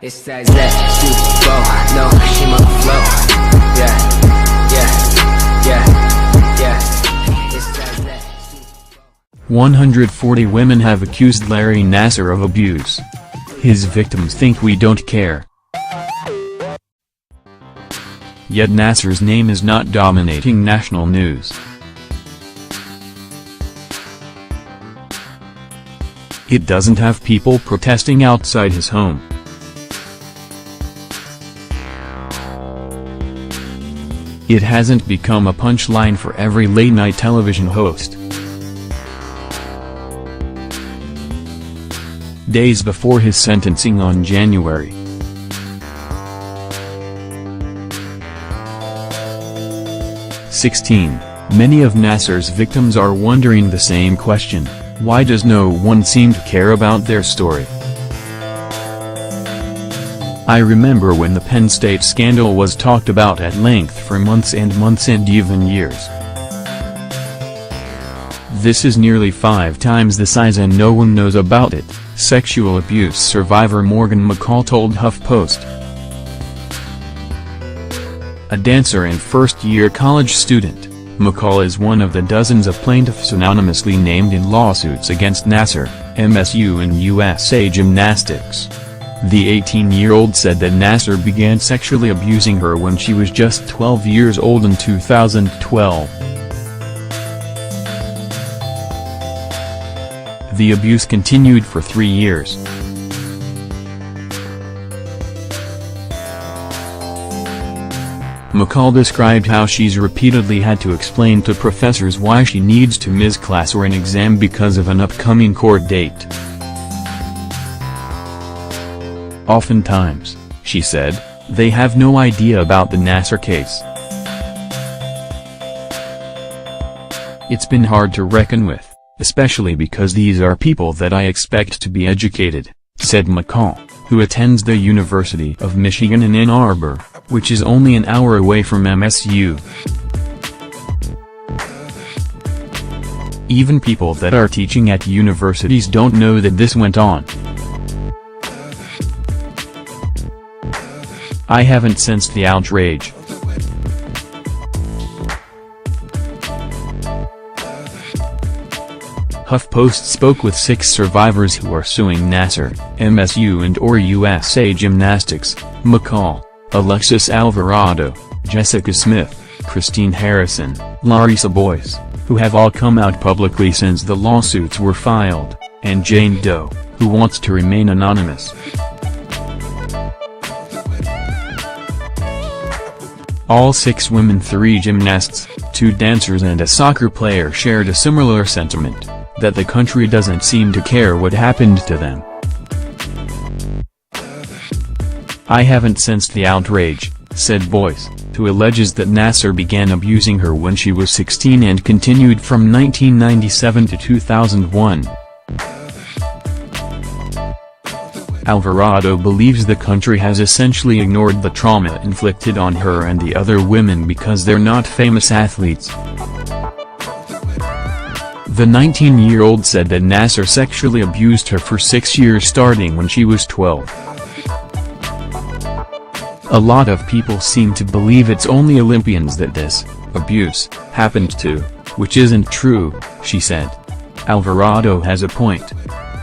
It's that Super Bowl, no, she my flow. Yeah, it's that 140 women have accused Larry Nassar of abuse. His victims think we don't care. Yet Nassar's name is not dominating national news. It doesn't have people protesting outside his home. It hasn't become a punchline for every late-night television host. Days before his sentencing on January 16, many of Nassar's victims are wondering the same question: why does no one seem to care about their story? I remember when the Penn State scandal was talked about at length for months and months and even years. This is nearly 5 times the size and no one knows about it, sexual abuse survivor Morgan McCall told HuffPost. A dancer and first-year college student, McCall is one of the dozens of plaintiffs anonymously named in lawsuits against Nassar, MSU and USA Gymnastics. The 18-year-old said that Nassar began sexually abusing her when she was just 12 years old in 2012. The abuse continued for 3 years. McCall described how she's repeatedly had to explain to professors why she needs to miss class or an exam because of an upcoming court date. Oftentimes, she said, they have no idea about the Nassar case. It's been hard to reckon with, especially because these are people that I expect to be educated, said McCall, who attends the University of Michigan in Ann Arbor, which is only an hour away from MSU. Even people that are teaching at universities don't know that this went on. I haven't sensed the outrage. HuffPost spoke with 6 survivors who are suing Nassar, MSU and/or USA Gymnastics: McCall, Alexis Alvarado, Jessica Smith, Christine Harrison, Larissa Boyce, who have all come out publicly since the lawsuits were filed, and Jane Doe, who wants to remain anonymous. All 6 women, 3 gymnasts, 2 dancers and a soccer player shared a similar sentiment, that the country doesn't seem to care what happened to them. I haven't sensed the outrage, said Boyce, who alleges that Nassar began abusing her when she was 16 and continued from 1997 to 2001. Alvarado believes the country has essentially ignored the trauma inflicted on her and the other women because they're not famous athletes. The 19-year-old said that Nassar sexually abused her for 6 years starting when she was 12. A lot of people seem to believe it's only Olympians that this abuse happened to, which isn't true, she said. Alvarado has a point.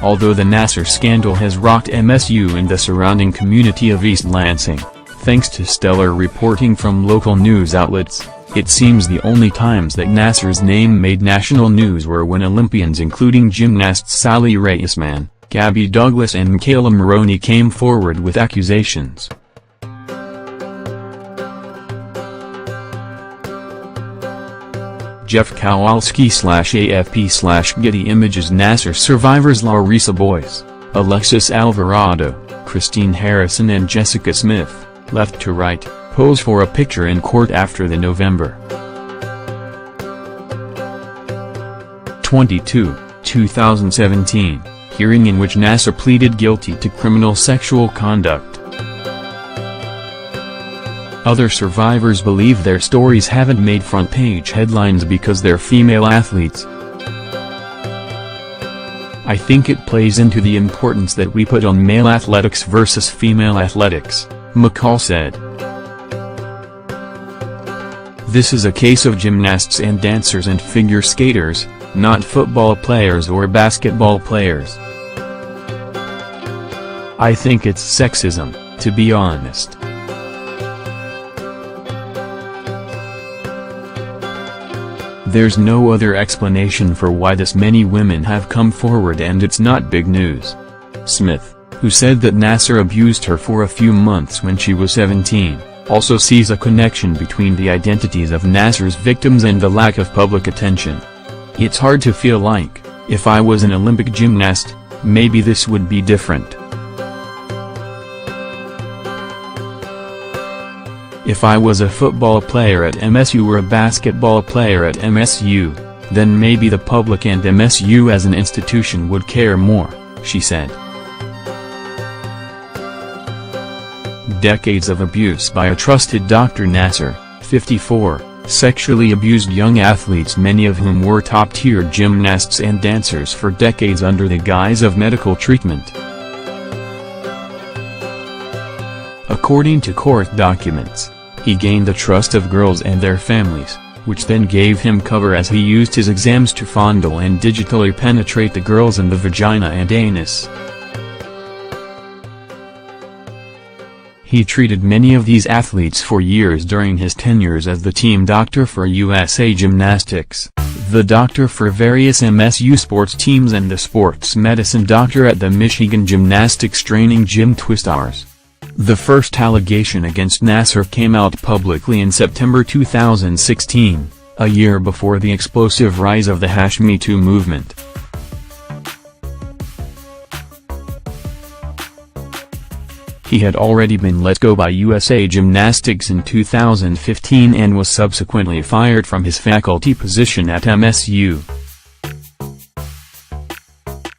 Although the Nassar scandal has rocked MSU and the surrounding community of East Lansing, thanks to stellar reporting from local news outlets, it seems the only times that Nassar's name made national news were when Olympians including gymnasts Sally Raisman, Gabby Douglas and Michaela Maroney came forward with accusations. Jeff Kowalski/AFP/Getty Images. Nassar survivors Larissa Boyce, Alexis Alvarado, Christine Harrison and Jessica Smith, left to right, pose for a picture in court after the November 22, 2017, hearing in which Nassar pleaded guilty to criminal sexual conduct. Other survivors believe their stories haven't made front-page headlines because they're female athletes. I think it plays into the importance that we put on male athletics versus female athletics, McCall said. This is a case of gymnasts and dancers and figure skaters, not football players or basketball players. I think it's sexism, to be honest. There's no other explanation for why this many women have come forward, and it's not big news. Smith, who said that Nassar abused her for a few months when she was 17, also sees a connection between the identities of Nassar's victims and the lack of public attention. It's hard to feel like, if I was an Olympic gymnast, maybe this would be different. If I was a football player at MSU or a basketball player at MSU, then maybe the public and MSU as an institution would care more, she said. Decades of abuse by a trusted Dr. Nassar, 54, sexually abused young athletes, many of whom were top-tier gymnasts and dancers, for decades under the guise of medical treatment. According to court documents, he gained the trust of girls and their families, which then gave him cover as he used his exams to fondle and digitally penetrate the girls in the vagina and anus. He treated many of these athletes for years during his tenures as the team doctor for USA Gymnastics, the doctor for various MSU sports teams, and the sports medicine doctor at the Michigan Gymnastics Training Gym Twistars. The first allegation against Nassar came out publicly in September 2016, a year before the explosive rise of the #MeToo movement. He had already been let go by USA Gymnastics in 2015 and was subsequently fired from his faculty position at MSU.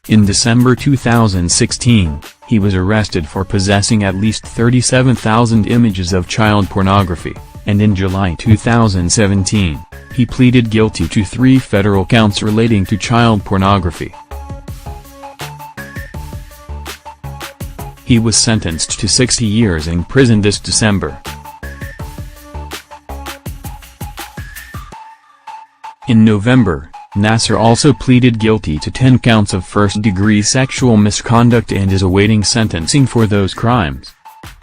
In December 2016, he was arrested for possessing at least 37,000 images of child pornography, and in July 2017, he pleaded guilty to 3 federal counts relating to child pornography. He was sentenced to 60 years in prison this December. In November, Nassar also pleaded guilty to 10 counts of first-degree sexual misconduct and is awaiting sentencing for those crimes.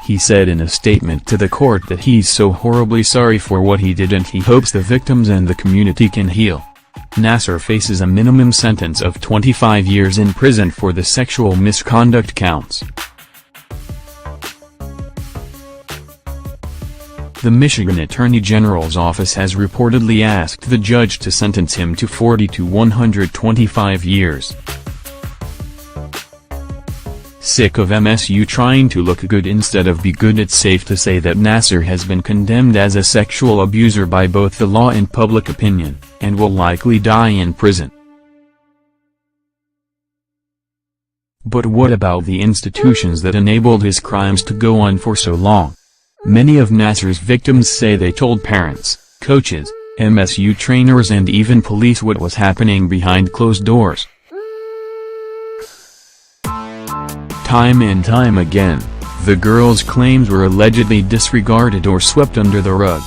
He said in a statement to the court that he's so horribly sorry for what he did and he hopes the victims and the community can heal. Nassar faces a minimum sentence of 25 years in prison for the sexual misconduct counts. The Michigan Attorney General's office has reportedly asked the judge to sentence him to 40 to 125 years. Sick of MSU trying to look good instead of be good, it's safe to say that Nassar has been condemned as a sexual abuser by both the law and public opinion, and will likely die in prison. But what about the institutions that enabled his crimes to go on for so long? Many of Nassar's victims say they told parents, coaches, MSU trainers and even police what was happening behind closed doors. Time and time again, the girls' claims were allegedly disregarded or swept under the rug.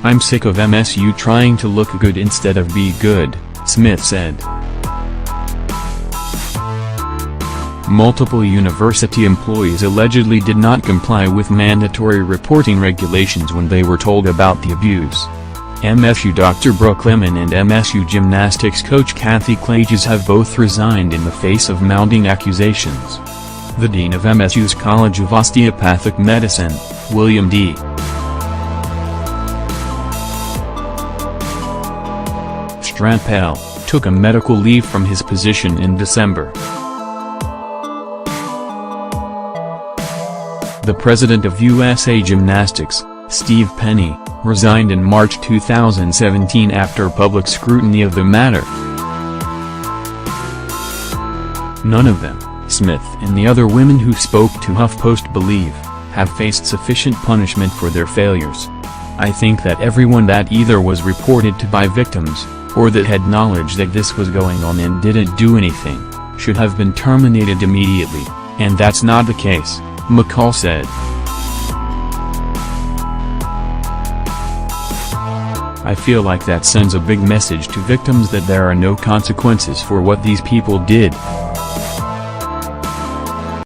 I'm sick of MSU trying to look good instead of be good, Smith said. Multiple university employees allegedly did not comply with mandatory reporting regulations when they were told about the abuse. MSU Dr. Brooke Lemon and MSU Gymnastics coach Kathy Klages have both resigned in the face of mounting accusations. The dean of MSU's College of Osteopathic Medicine, William D. Strampel, took a medical leave from his position in December. The president of USA Gymnastics, Steve Penny, resigned in March 2017 after public scrutiny of the matter. None of them, Smith and the other women who spoke to HuffPost believe, have faced sufficient punishment for their failures. I think that everyone that either was reported to by victims, or that had knowledge that this was going on and didn't do anything, should have been terminated immediately, and that's not the case, McCall said. I feel like that sends a big message to victims that there are no consequences for what these people did.